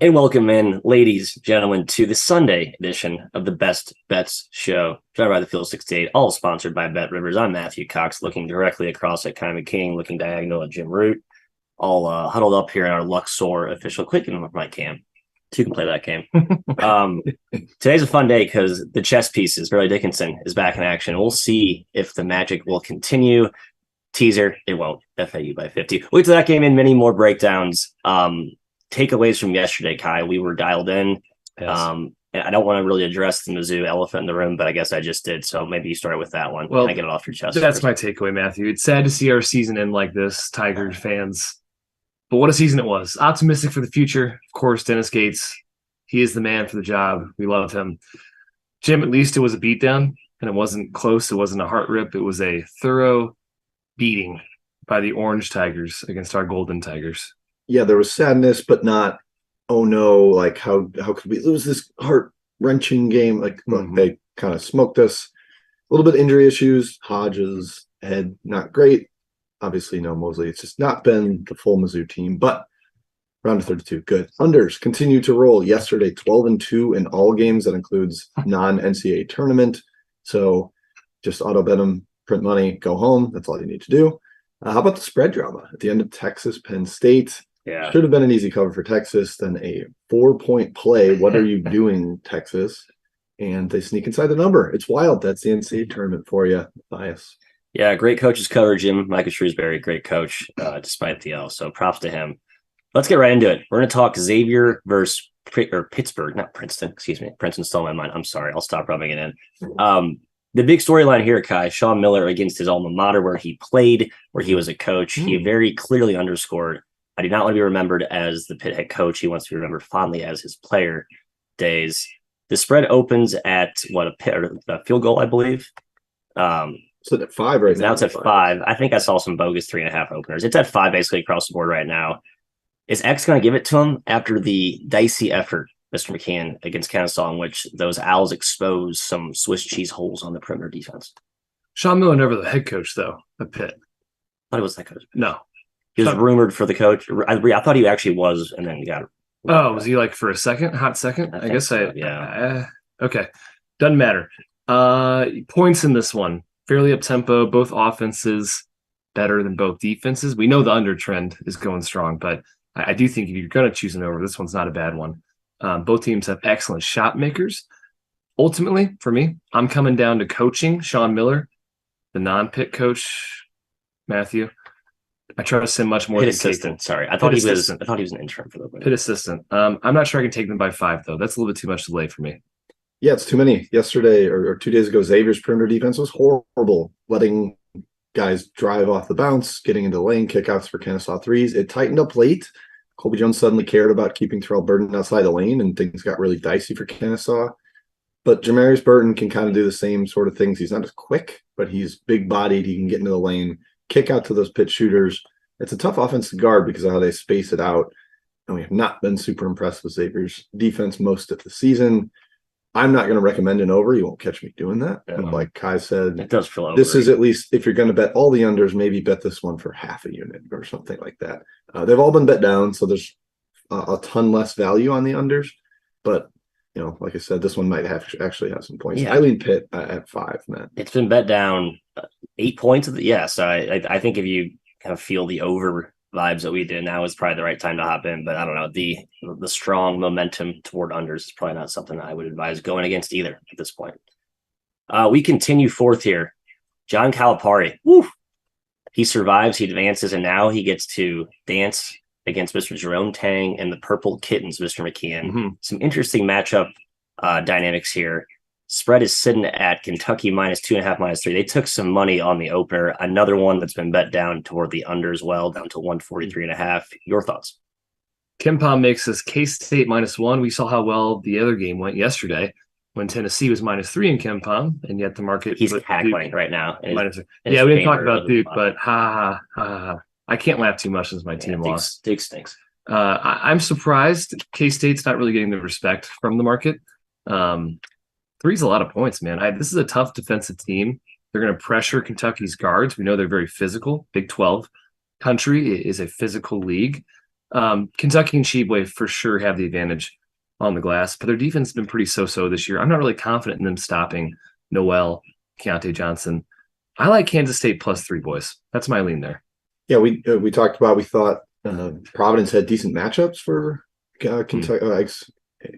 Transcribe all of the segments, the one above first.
And welcome in, ladies, gentlemen, to the Sunday edition of the Best Bets Show, driven by the Field 68, all sponsored by BetRivers. I'm Matthew Cox, looking directly across at Kai McKing, looking diagonal at Jim Root, all huddled up here in our Luxor official. Clicking with my cam, so you can play that game. Today's a fun day because the chess pieces, Barry Dickinson, is back in action. We'll see if the magic will continue. Teaser, it won't. FAU by 50. We'll get to that game and many more breakdowns. Takeaways from yesterday, Kai. We were dialed in. Yes. And I don't want to really address the Mizzou elephant in the room, but I guess I just did. So maybe you started with that one. Well, I get it off your chest. That's my takeaway, Matthew. It's sad to see our season end like this, Tigers fans. But what a season it was. Optimistic for the future. Of course, Dennis Gates. He is the man for the job. We love him. Jim, at least it was a beatdown, and it wasn't close. It wasn't a heart rip. It was a thorough beating by the Orange Tigers against our Golden Tigers. Yeah, there was sadness, but not, oh no, like how could we lose this heart-wrenching game? Like, look, they kind of smoked us. A little bit of injury issues. Hodges, head, not great. Obviously, no Mosley. It's just not been the full Mizzou team, but round of 32, good. Unders continue to roll. Yesterday, 12-2 in all games. That includes non-NCAA tournament. So just auto bet them, print money, go home. That's all you need to do. How about the spread drama at the end of Texas, Penn State? Yeah. Should have been an easy cover for Texas, then a 4-point play. What are you doing, Texas? And they sneak inside the number. It's wild. That's the NCAA tournament for you, Bias. Yeah, great coaches cover, Jim. Michael Shrewsbury, great coach, despite the L. So props to him. Let's get right into it. We're going to talk Xavier versus Pittsburgh, not Princeton. Excuse me. Princeton stole my mind. I'm sorry. I'll stop rubbing it in. The big storyline here, Kai, Sean Miller against his alma mater where he played, where he was a coach. He very clearly underscored, I do not want to be remembered as the Pitt head coach. He wants to be remembered fondly as his player days. The spread opens at a field goal, I believe. So at 5 right now. Now it's at 5. I think I saw some bogus 3.5 openers. It's at 5 basically across the board right now. Is X going to give it to him after the dicey effort, Mr. McCann, against Kennesaw, in which those Owls exposed some Swiss cheese holes on the perimeter defense? Sean Miller never the head coach, though, at Pitt. I thought it was that coach. No. He was rumored for the coach. I thought he actually was, and then he got. Oh, was he like for a second? Hot second? I guess so, yeah. Okay. Doesn't matter. Points in this one. Fairly up-tempo. Both offenses better than both defenses. We know the under trend is going strong, but I do think if you're going to choose an over, this one's not a bad one. Both teams have excellent shot makers. Ultimately, for me, I'm coming down to coaching. Sean Miller, the non-Pitt coach, Matthew. I trust him much more Pitt than assistant. Creighton. Sorry, I thought he was an intern for the Pitt assistant. I'm not sure I can take them by 5 though. That's a little bit too much delay for me. Yeah, it's too many. Yesterday or 2 days ago, Xavier's perimeter defense was horrible, letting guys drive off the bounce, getting into the lane, kickouts for Kennesaw threes. It tightened up late. Colby Jones suddenly cared about keeping Terrell Burton outside the lane, and things got really dicey for Kennesaw. But Jamarius Burton can kind of do the same sort of things. He's not as quick, but he's big-bodied. He can get into the lane, kick out to those Pitt shooters. It's a tough offense to guard because of how they space it out. And we have not been super impressed with Xavier's defense most of the season. I'm not going to recommend an over. You won't catch me doing that. Yeah. But like Kai said, it does feel over. This is at least, if you're going to bet all the unders, maybe bet this one for half a unit or something like that. They've all been bet down, so there's a ton less value on the unders. But, like I said, this one might actually have some points. Yeah. I lean Pitt at 5, man. It's been bet down 8 points. Yes, I think if you kind of feel the over vibes that we did, now is probably the right time to hop in. But I don't know, the strong momentum toward unders is probably not something that I would advise going against either at this point. We continue forth here. John Calipari, he survives, he advances, and now he gets to dance against Mr. Jerome Tang and the Purple Kittens, Mr. McKeon. Some interesting matchup dynamics here. Spread is sitting at Kentucky -2.5, -3. They took some money on the opener. Another one that's been bet down toward the under as well, down to 143.5. Your thoughts? KenPom makes us K-State -1. We saw how well the other game went yesterday when Tennessee was -3 in KenPom, and yet the market. He's cackling right now. Yeah, we didn't talk about Duke, but I can't laugh too much since my team lost. Duke stinks. I'm surprised K-State's not really getting the respect from the market. 3's a lot of points, man. This is a tough defensive team. They're going to pressure Kentucky's guards. We know they're very physical. Big 12 country is a physical league. Kentucky and Sheboygan for sure have the advantage on the glass, but their defense has been pretty so-so this year. I'm not really confident in them stopping Noel, Keontae Johnson. I like Kansas State +3, boys. That's my lean there. Yeah, we talked about, we thought Providence had decent matchups for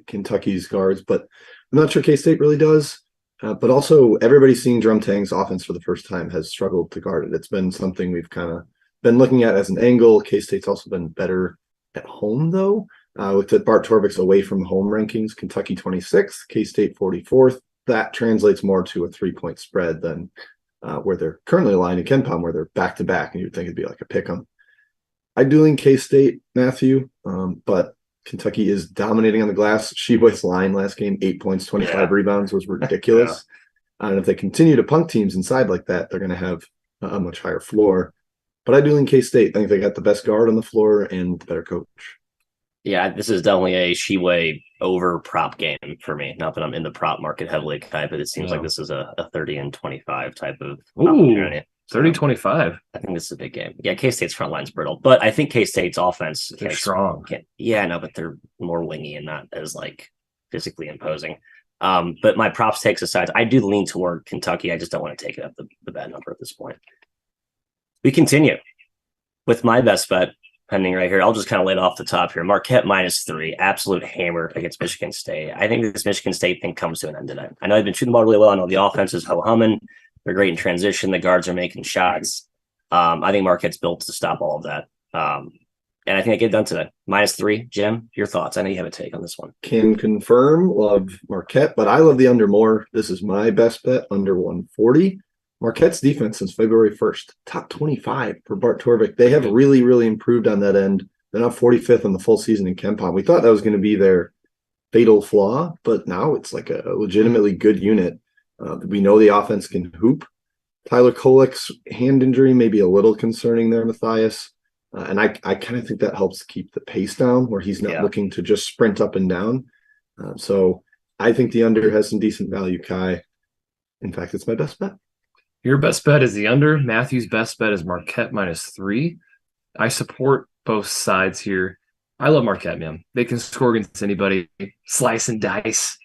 Kentucky's guards, but I'm not sure K-State really does. But also, everybody seeing Drum Tang's offense for the first time has struggled to guard it. It's been something we've kind of been looking at as an angle. K-State's also been better at home, though. Looked at Bart Torvik's away from home rankings, Kentucky 26th, K-State 44th. That translates more to a 3-point spread than where they're currently aligned in KenPom, where they're back-to-back, and you'd think it'd be like a pick-em. I do lean K-State, Matthew, but Kentucky is dominating on the glass. Sheboy's line last game, 8 points, 25 rebounds, was ridiculous. And if they continue to punk teams inside like that, they're going to have a much higher floor. But I do lean K-State. I think they got the best guard on the floor and the better coach. Yeah, this is definitely a Sheway over prop game for me. Not that I'm in the prop market heavily, but it seems like this is a 30 and 25 type of opportunity. 30-25. I think this is a big game. Yeah, K-State's front line's brittle, but I think K-State's offense they're strong. But they're more wingy and not as like physically imposing. But my props takes aside, I do lean toward Kentucky. I just don't want to take it up the bad number at this point. We continue with my best bet pending right here. I'll just kind of lay it off the top here. Marquette -3, absolute hammer against Michigan State. I think this Michigan State thing comes to an end today. I know they've been shooting the ball really well. I know the offense is ho-humming. They're great in transition. The guards are making shots. I think Marquette's built to stop all of that. And I think I get it done today. -3. Jim, your thoughts? I know you have a take on this one. Can confirm, love Marquette, but I love the under more. This is my best bet, under 140. Marquette's defense since February 1st, top 25 for Bart Torvik. They have really, really improved on that end. They're now 45th on the full season in KenPom. We thought that was going to be their fatal flaw, but now it's like a legitimately good unit. We know the offense can hoop. Tyler Kolek's hand injury may be a little concerning there, Matthias. And I kind of think that helps keep the pace down where he's not looking to just sprint up and down. So I think the under has some decent value, Kai. In fact, it's my best bet. Your best bet is the under. Matthew's best bet is Marquette -3. I support both sides here. I love Marquette, man. They can score against anybody, slice and dice.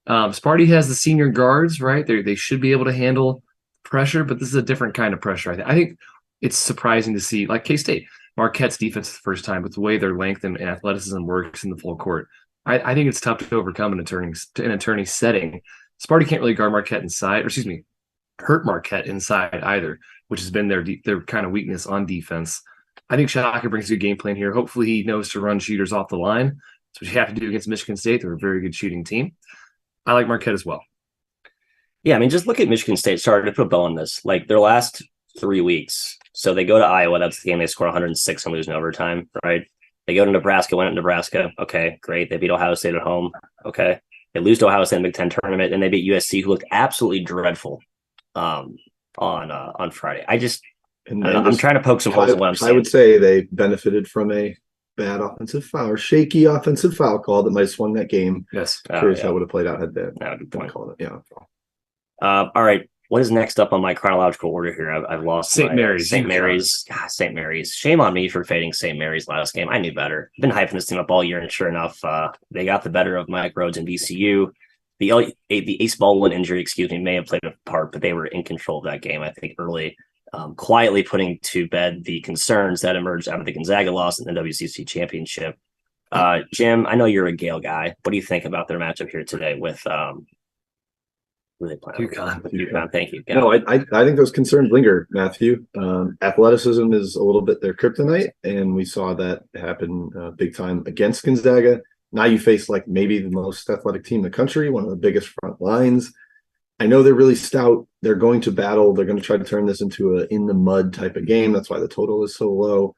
Sparty has the senior guards, right? They should be able to handle pressure, but this is a different kind of pressure. I think it's surprising to see, like K-State, Marquette's defense the first time, but the way their length and athleticism works in the full court. I think it's tough to overcome in a turning setting. Sparty can't really guard Marquette inside, hurt Marquette inside either, which has been their kind of weakness on defense. I think Shaka brings a good game plan here. Hopefully he knows to run shooters off the line. That's what you have to do against Michigan State. They're a very good shooting team. I like Marquette as well. Yeah, I mean, just look at Michigan State. Sorry to put a bow on this. Like their last 3 weeks. So they go to Iowa. That's the game they score 106 and lose in overtime, right? They go to Nebraska, win at Nebraska. Okay, great. They beat Ohio State at home. Okay. They lose to Ohio State in the Big Ten tournament, and they beat USC, who looked absolutely dreadful on Friday. I'm trying to poke some holes in what I'm saying. I would say they benefited from a bad offensive foul or shaky offensive foul call that might have swung that game. Yes. Curious how it would have played out had they good point. called it. Yeah. All right. What is next up on my chronological order here? I've lost St. Mary's. St. Mary's. God, St. Mary's. Shame on me for fading St. Mary's last game. I knew better. I've been hyping this team up all year, and sure enough, they got the better of Mike Rhodes and VCU. The Ace Baldwin injury, may have played a part, but they were in control of that game, I think, early, quietly putting to bed the concerns that emerged out of the Gonzaga loss in the WCC championship. Jim, I know you're a Gale guy. What do you think about their matchup here today with who they play? UConn. Thank you. No, I think those concerns linger, Matthew. Athleticism is a little bit their kryptonite, and we saw that happen big time against Gonzaga. Now you face like maybe the most athletic team in the country, one of the biggest front lines. I know they're really stout. They're going to battle. They're going to try to turn this into a in the mud type of game. That's why the total is so low.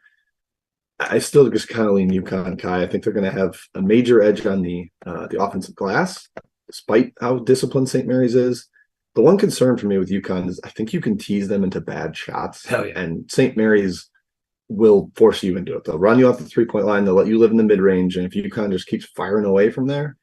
I still just kind of lean UConn, Kai. I think they're going to have a major edge on the offensive glass, despite how disciplined St. Mary's is. The one concern for me with UConn is I think you can tease them into bad shots. Hell yeah. And St. Mary's will force you into it. They'll run you off the three-point line. They'll let you live in the mid-range. And if UConn just keeps firing away from there,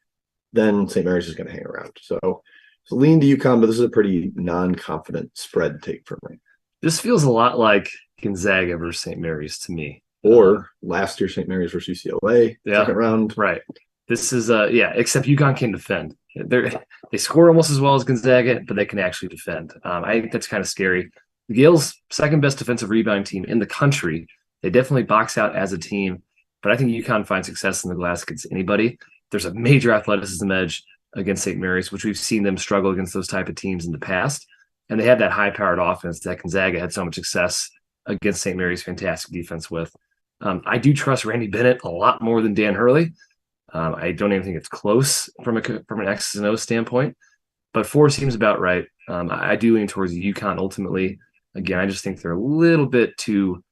then St. Mary's is going to hang around. So lean to UConn, but this is a pretty non-confident spread take for me. This feels a lot like Gonzaga versus St. Mary's to me. Or last year, St. Mary's versus UCLA, second round. Right. This is except UConn can defend. They score almost as well as Gonzaga, but they can actually defend. I think that's kind of scary. Yale's second best defensive rebounding team in the country. They definitely box out as a team, but I think UConn finds success in the glass against anybody. There's a major athleticism edge against St. Mary's, which we've seen them struggle against those type of teams in the past. And they have that high-powered offense that Gonzaga had so much success against St. Mary's fantastic defense with. I do trust Randy Bennett a lot more than Dan Hurley. I don't even think it's close from an X's and O's standpoint, but 4 seems about right. I do lean towards UConn ultimately. Again, I just think they're a little bit too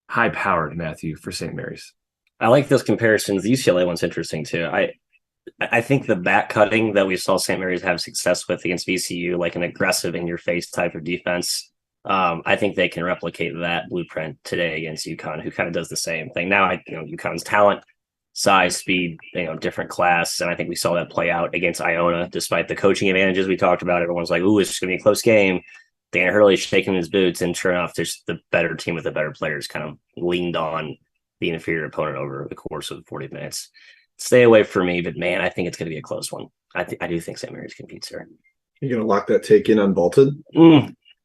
high-powered, Matthew, for St. Mary's. I like those comparisons. The UCLA one's interesting too. I think the back cutting that we saw St. Mary's have success with against VCU, like an aggressive in-your-face type of defense, I think they can replicate that blueprint today against UConn, who kind of does the same thing. Now, UConn's talent, size, speed, different class, and I think we saw that play out against Iona, despite the coaching advantages we talked about. Everyone's like, "Ooh, it's just going to be a close game." Dan Hurley shaking his boots, and sure enough, just the better team with the better players kind of leaned on the inferior opponent over the course of 40 minutes. Stay away from me, but man, I think it's going to be a close one. I do think St. Mary's competes here. You're going to lock that take in on Vaulted?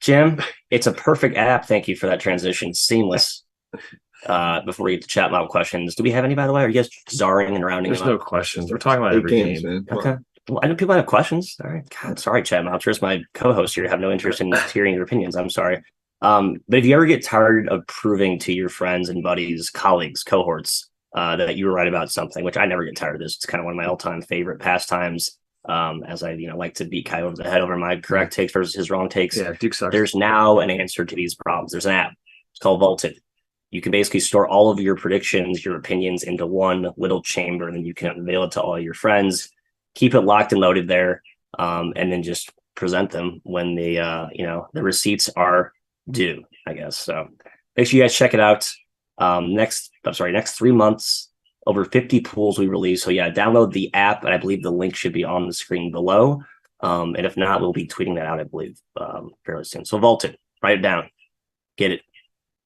Jim, it's a perfect app. Thank you for that transition. Seamless. Before we get to chat about questions, do we have any, by the way? Are you guys czarring and rounding? There's no questions. We're talking about every game. Man. Okay. Well, I know people have questions. All right. God, sorry, Chat Mounters, my co-host here. I have no interest in hearing your opinions. I'm sorry. But if you ever get tired of proving to your friends and buddies, colleagues, cohorts, that you were right about something, which I never get tired of this. It's kind of one of my all-time favorite pastimes. As I like to beat Kai over the head over my correct takes versus his wrong takes. Yeah, Duke sucks. There's now an answer to these problems. There's an app. It's called Vaulted. You can basically store all of your predictions, your opinions into one little chamber, and then you can unveil it to all your friends. Keep it locked and loaded there, and then just present them when the receipts are due, I guess. So make sure you guys check it out. Next 3 months, over 50 pools we release. So yeah, download the app, and I believe the link should be on the screen below. And if not, we'll be tweeting that out, I believe, fairly soon. So Vaulted, write it down, get it.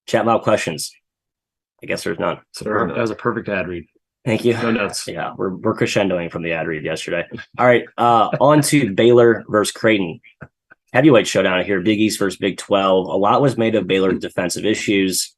Chat about questions. I guess there's none. That was a perfect ad read. Thank you. No notes. Yeah, we're crescendoing from the ad read yesterday. All right, on to Baylor versus Creighton. Heavyweight showdown here, Big East versus Big 12. A lot was made of Baylor's defensive issues.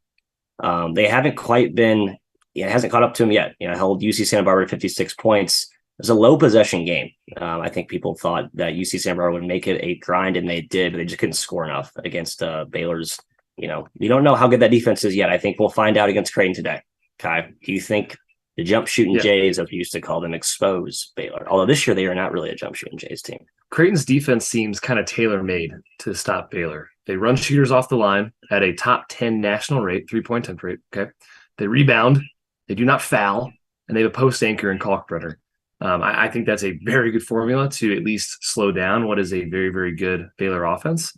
They haven't quite been, it hasn't caught up to them yet. Held UC Santa Barbara to 56 points. It was a low possession game. I think people thought that UC Santa Barbara would make it a grind, and they did, but they just couldn't score enough against Baylor's. You don't know how good that defense is yet. I think we'll find out against Creighton today. Kai, do you think the jump shooting Jays, as we used to call them, expose Baylor? Although this year they are not really a jump shooting Jays team. Creighton's defense seems kind of tailor-made to stop Baylor. They run shooters off the line at a top 10 national rate, 3-point attempt rate. Okay, they rebound, they do not foul, and they have a post anchor in Kalkbrenner. I think that's a very good formula to at least slow down what is a very, very good Baylor offense.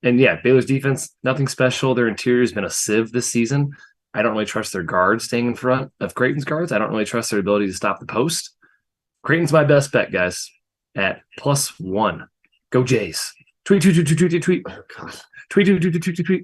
And yeah, Baylor's defense, nothing special. Their interior has been a sieve this season. I don't really trust their guards staying in front of Creighton's guards. I don't really trust their ability to stop the post. Creighton's my best bet, guys, at +1. Go Jays. Tweet. Oh, God. Tweet.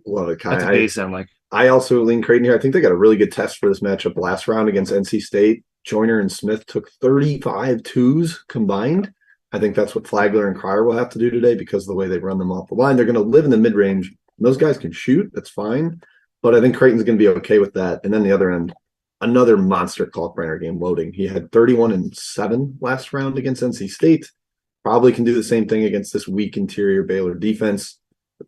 Love it, Kai. That's what they sound like. I also lean Creighton here. I think they got a really good test for this matchup last round against NC State. Joyner and Smith took 35 twos combined. I think that's what Flagler and Cryer will have to do today because of the way they run them off the line. They're going to live in the mid-range. Those guys can shoot. That's fine. But I think Creighton's going to be okay with that. And then the other end, another monster Kalkbrenner game loading. He had 31 and 7 last round against NC State. Probably can do the same thing against this weak interior Baylor defense.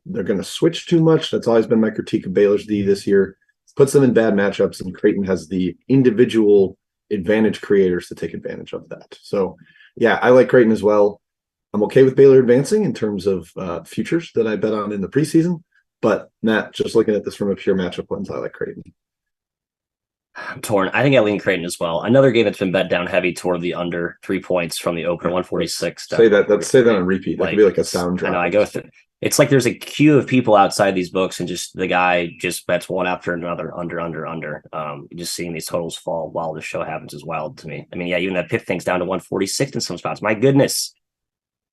They're going to switch too much. That's always been my critique of Baylor's D this year. Puts them in bad matchups, and Creighton has the individual advantage creators to take advantage of that. So, yeah, I like Creighton as well. I'm okay with Baylor advancing in terms of futures that I bet on in the preseason. But, Matt, just looking at this from a pure matchup lens, I like Creighton. I'm torn. I think I lean Creighton as well. Another game that's been bet down heavy toward the under 3 points from the opener, 146. Say that on repeat. That could be like a sound drop. I know. I go through. It's like there's a queue of people outside these books, and just the guy just bets one after another, under. Just seeing these totals fall while the show happens is wild to me. I mean, yeah, even that Pitt thing's down to 146 in some spots. My goodness.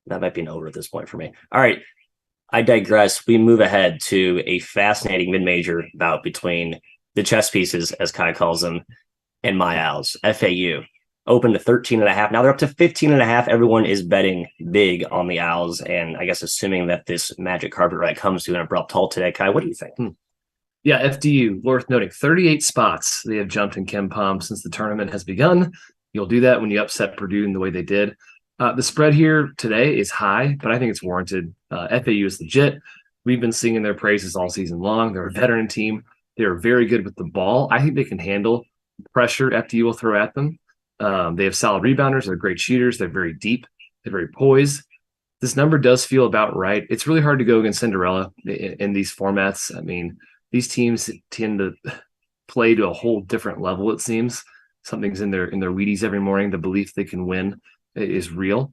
That might be an over at this point for me. All right. I digress. We move ahead to a fascinating mid-major bout between the chess pieces, as Kai calls them, in my Owls. FAU open to 13.5. Now they're up to 15.5. Everyone is betting big on the Owls. And I guess assuming that this magic carpet ride comes to an abrupt halt today, Kai, what do you think? Yeah, FDU, worth noting, 38 spots they have jumped in KenPom since the tournament has begun. You'll do that when you upset Purdue in the way they did. The spread here today is high, but I think it's warranted. FAU is legit. We've been singing their praises all season long. They're a veteran team. They're very good with the ball. I think they can handle pressure FDU will throw at them. They have solid rebounders. They're great shooters. They're very deep. They're very poised. This number does feel about right. It's really hard to go against Cinderella in these formats. I mean, these teams tend to play to a whole different level, it seems. Something's in their Wheaties every morning. The belief they can win is real.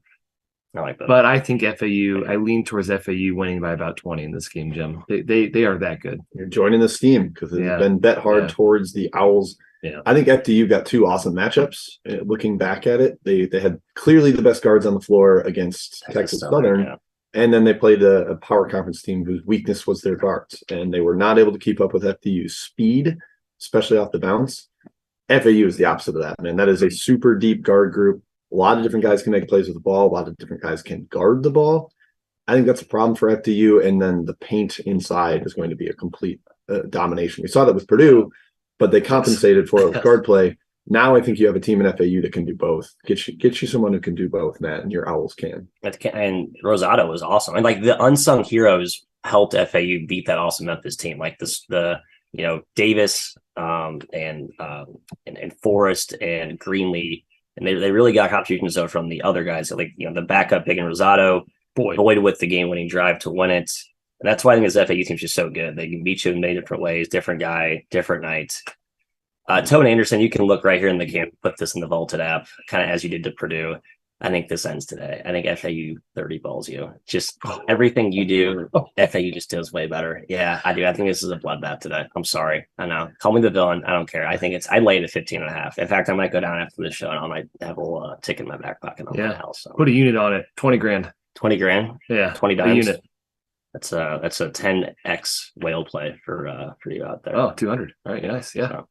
I like that. But I think FAU, I lean towards FAU winning by about 20 in this game, Jim. They are that good. You're joining this team because it's been bet hard towards the Owls. Yeah. I think FDU got two awesome matchups. Looking back at it, they had clearly the best guards on the floor against Texas Southern. Yeah. And then they played a power conference team whose weakness was their guards. And they were not able to keep up with FDU's speed, especially off the bounce. FAU is the opposite of that, man. That is a super deep guard group. A lot of different guys can make plays with the ball. A lot of different guys can guard the ball. I think that's a problem for FDU. And then the paint inside is going to be a complete domination. We saw that with Purdue, but they compensated for it with guard play. Now I think you have a team in FAU that can do both. Get you someone who can do both, Matt, and your Owls can. And Rosado was awesome. And like the unsung heroes helped FAU beat that awesome Memphis team. Like Davis and Forrest and Greenlee. And they really got contributions though from the other guys. Like, the backup big and Rosado, Boyd with the game-winning drive to win it. And that's why I think this FAU team's just so good. They can beat you in many different ways, different guy, different night. Tone Anderson, you can look right here in the game, put this in the Vaulted app, kind of as you did to Purdue. I think this ends today. I think FAU 30 balls you. Just everything you do, FAU just does way better. Yeah, I do. I think this is a bloodbath today. I'm sorry. I know. Call me the villain. I don't care. I think I laid at 15.5. In fact, I might go down after this show and I might have a little ticket in my back pocket on my house. So. Put a unit on it. 20 grand. 20 grand? Yeah. 20 dimes. Unit. That's a 10x whale play for you out there. Oh, 200. All right, nice. Yeah. So,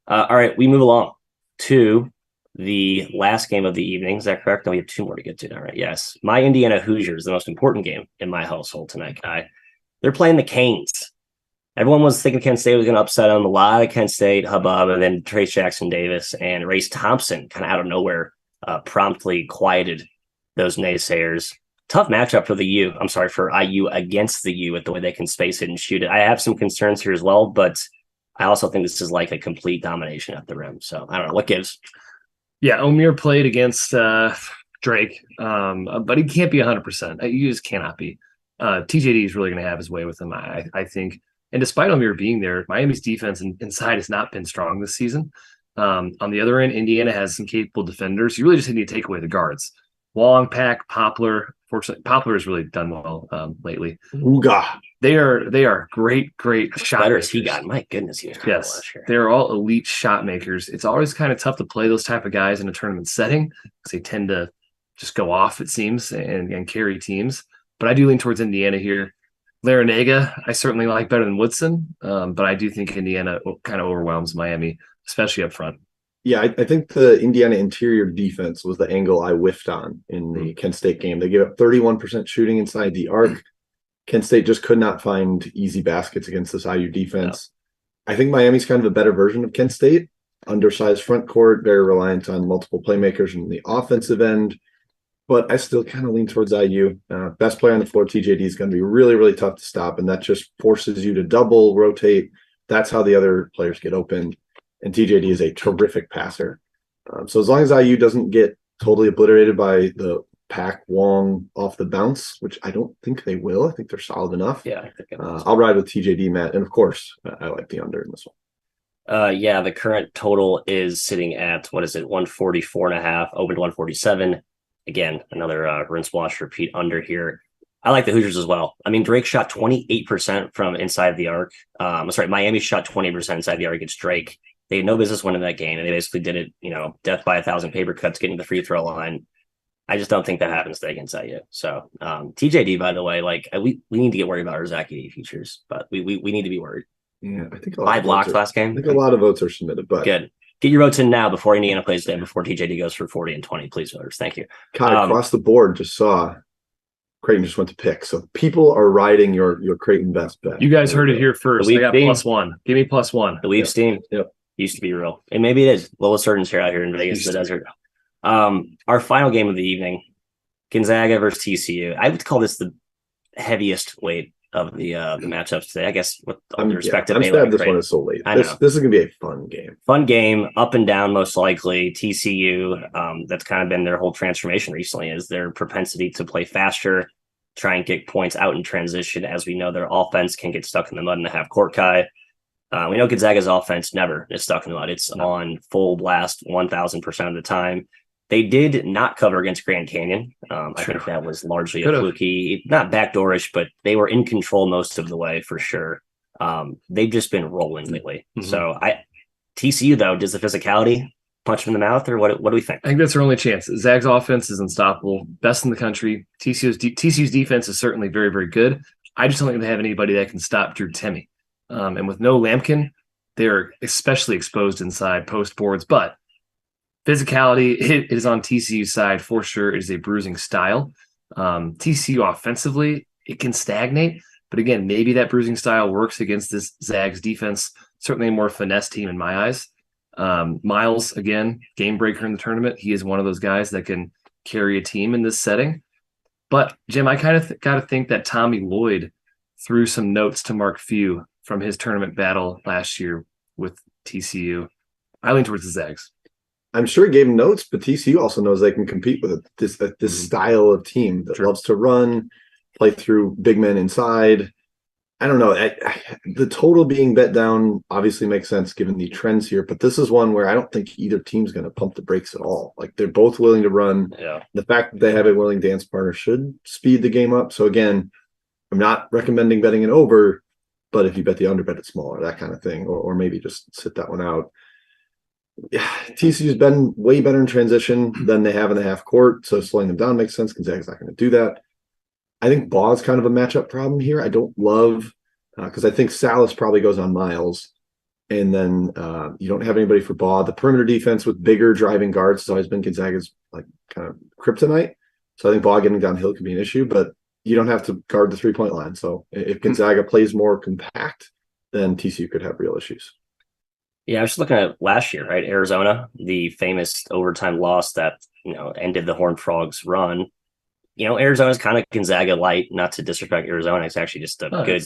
all right, we move along to the last game of the evening. Is that correct? No, we have two more to get to now, right? Yes. My Indiana Hoosiers, the most important game in my household tonight, Kai. They're playing the Canes. Everyone was thinking Kent State was going to upset them. A lot of Kent State hubbub, and then Trace Jackson Davis and Race Thompson kind of out of nowhere promptly quieted those naysayers. Tough matchup for for IU against the U with the way they can space it and shoot it. I have some concerns here as well, but I also think this is like a complete domination at the rim. So I don't know what gives. Yeah, Omier played against Drake, but he can't be 100%. You just cannot be. TJD is really going to have his way with him, I think. And despite Omier being there, Miami's defense inside has not been strong this season. On the other end, Indiana has some capable defenders. You really just need to take away the guards. Wong, Pack, Poplar. Fortunately, Poplar has really done well lately. Ooga. They are great shot makers. He got, my goodness, he was yes, they're all elite shot makers. It's always kind of tough to play those type of guys in a tournament setting because they tend to just go off, it seems, and carry teams. But I do lean towards Indiana here. Larinaga, I certainly like better than Woodson, but I do think Indiana kind of overwhelms Miami, especially up front. Yeah, I think the Indiana interior defense was the angle I whiffed on in the Kent State game. They gave up 31% shooting inside the arc. Kent State just could not find easy baskets against this IU defense. No. I think Miami's kind of a better version of Kent State. Undersized front court, very reliant on multiple playmakers in the offensive end. But I still kind of lean towards IU. Best player on the floor, TJD, is going to be really, really tough to stop, and that just forces you to double, rotate. That's how the other players get open. And TJD is a terrific passer. So as long as IU doesn't get totally obliterated by the Pack Wong off the bounce, which I don't think they will. I think they're solid enough. Yeah, I'll ride with TJD, Matt. And of course, I like the under in this one. The current total is sitting at, 144.5, open to 147. Again, another rinse, wash, repeat under here. I like the Hoosiers as well. I mean, Drake shot 28% from inside the arc. Miami shot 20% inside the arc against Drake. They had no business winning that game, and they basically did it, death by 1,000 paper cuts, getting the free throw line. I just don't think that happens today against IU. So TJD, by the way, we need to get worried about our Zach Edey features, but we need to be worried. Yeah, I think a lot 5 of blocks votes are, last I game. think a lot of votes are submitted, but Good. Get your votes in now before Indiana plays today, before TJD goes for 40 and 20. Please, voters. Thank you. Kai, across the board, just saw Creighton just went to pick. So people are riding your Creighton best bet. You guys heard it here first. I got +1. Give me +1. The Weave Steam. Yep. Used to be real. And maybe it is. Lowest surgeons here out here in Vegas, the desert. Our final game of the evening, Gonzaga versus TCU. I would call this the heaviest weight of the matchups today. I guess with all due respect to I'm Baylor. sad this one is so late. This is going to be a fun game. Fun game, up and down most likely. TCU, that's kind of been their whole transformation recently, is their propensity to play faster, try and get points out in transition. As we know, their offense can get stuck in the mud in the half court, Kai. We know Gonzaga's offense never is stuck in the mud. It's on full blast 1,000% of the time. They did not cover against Grand Canyon. I think that was largely a fluky, not backdoorish, but they were in control most of the way for sure. They've just been rolling lately. Mm-hmm. So TCU, though, does the physicality punch them in the mouth, or what do we think? I think that's their only chance. Zag's offense is unstoppable, best in the country. TCU's defense is certainly very, very good. I just don't think they have anybody that can stop Drew Timme. And with no Lampkin, they're especially exposed inside post boards, but physicality, it is on TCU's side for sure. It is a bruising style. TCU offensively, it can stagnate. But again, maybe that bruising style works against this Zags defense. Certainly a more finesse team in my eyes. Miles, again, game breaker in the tournament. He is one of those guys that can carry a team in this setting. But, Jim, I kind of got to think that Tommy Lloyd threw some notes to Mark Few from his tournament battle last year with TCU. I lean towards the Zags. I'm sure he gave him notes, but TCU also knows they can compete with this style of team that loves to run, play through big men inside. I don't know. The total being bet down obviously makes sense given the trends here, but this is one where I don't think either team's going to pump the brakes at all. Like, they're both willing to run. Yeah. The fact that they have a willing dance partner should speed the game up. So again, I'm not recommending betting it over, but if you bet the under, bet it smaller, that kind of thing, or maybe just sit that one out. Yeah, TCU's been way better in transition than they have in the half court, so slowing them down makes sense. Gonzaga's not going to do that. I think Ball's kind of a matchup problem here. I don't love because I think Salas probably goes on Miles, and then you don't have anybody for Ball. The perimeter defense with bigger driving guards has always been Gonzaga's like kind of kryptonite. So I think Ball getting downhill could be an issue, but you don't have to guard the 3-point line. So if Gonzaga plays more compact, then TCU could have real issues. Yeah, I was just looking at last year, right? Arizona, the famous overtime loss that, ended the Horned Frogs' run. Arizona's kind of Gonzaga light, not to disrespect Arizona. It's actually just a good,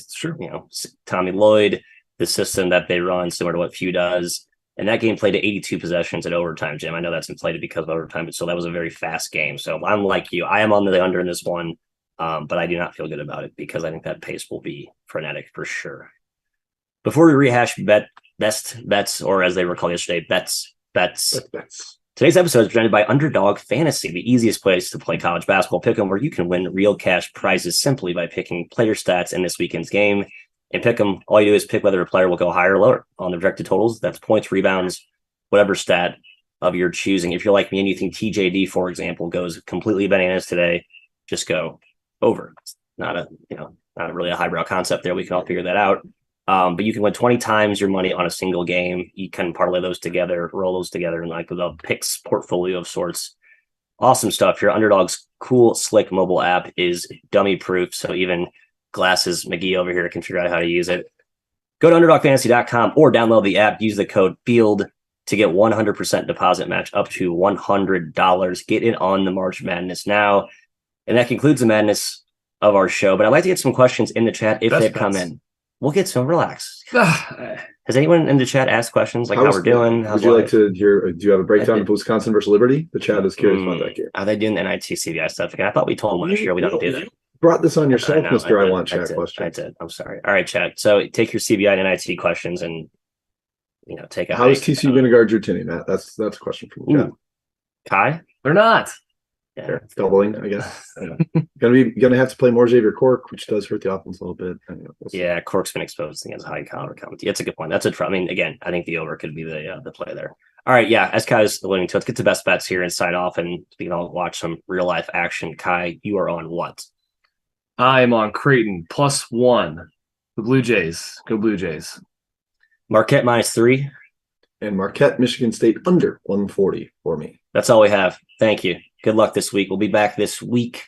Tommy Lloyd, the system that they run, similar to what Few does. And that game played to 82 possessions at overtime, Jim. I know that's inflated because of overtime, but so that was a very fast game. So I'm like you. I am on the under in this one, but I do not feel good about it because I think that pace will be frenetic for sure. Before we rehash best bets, or as they were called yesterday, bets. Today's episode is presented by Underdog Fantasy, the easiest place to play college basketball pick'em, where you can win real cash prizes simply by picking player stats in this weekend's game. In pick'em, all you do is pick whether a player will go higher or lower on the projected totals. That's points, rebounds, whatever stat of your choosing. If you're like me and you think TJD, for example, goes completely bananas today, just go over. It's not really a highbrow concept there. We can all figure that out. But you can win 20 times your money on a single game. You can parlay those together, roll those together in like a picks portfolio of sorts. Awesome stuff. Your Underdog's cool, slick mobile app is dummy proof. So even Glasses McGee over here can figure out how to use it. Go to UnderdogFantasy.com or download the app. Use the code FIELD to get 100% deposit match up to $100. Get in on the March Madness now. And that concludes the madness of our show. But I'd like to get some questions in the chat if they come in. We'll get some relax. Has anyone in the chat asked questions like how we're doing? Would you like to hear? Do you have a breakdown of Wisconsin versus Liberty? The chat is curious about that game. Are they doing the NIT CBI stuff again? I thought we told them last year we don't do that. Brought this on yourself, Mr. I want chat question. I did. I'm sorry. All right, chat. So take your CBI and NIT questions and take a. How is TCU going to guard Drew Timme, Matt? That's a question from the chat. Kai, they're not. Yeah, doubling, I guess. Gonna have to play more Xavier Cork, which does hurt the offense a little bit. Yeah, Cork's been exposed against high caliber comedy. It's a good point. That's again, I think the over could be the play there. All right, yeah, as Kai is alluding to, let's get to best bets here and sign off, and we can all watch some real life action. Kai, you are on what? I am on Creighton +1. The Blue Jays. Go Blue Jays. Marquette -3. And Marquette, Michigan State under 140 for me. That's all we have. Thank you. Good luck this week. We'll be back this week.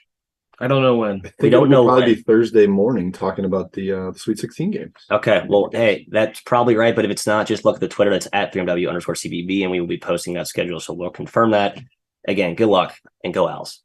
I don't know when. We don't know. Probably be Thursday morning talking about the Sweet 16 games. Okay. Well, hey, that's probably right. But if it's not, just look at the Twitter. That's at 3MW_CBB, and we will be posting that schedule. So we'll confirm that. Again, good luck and go Owls.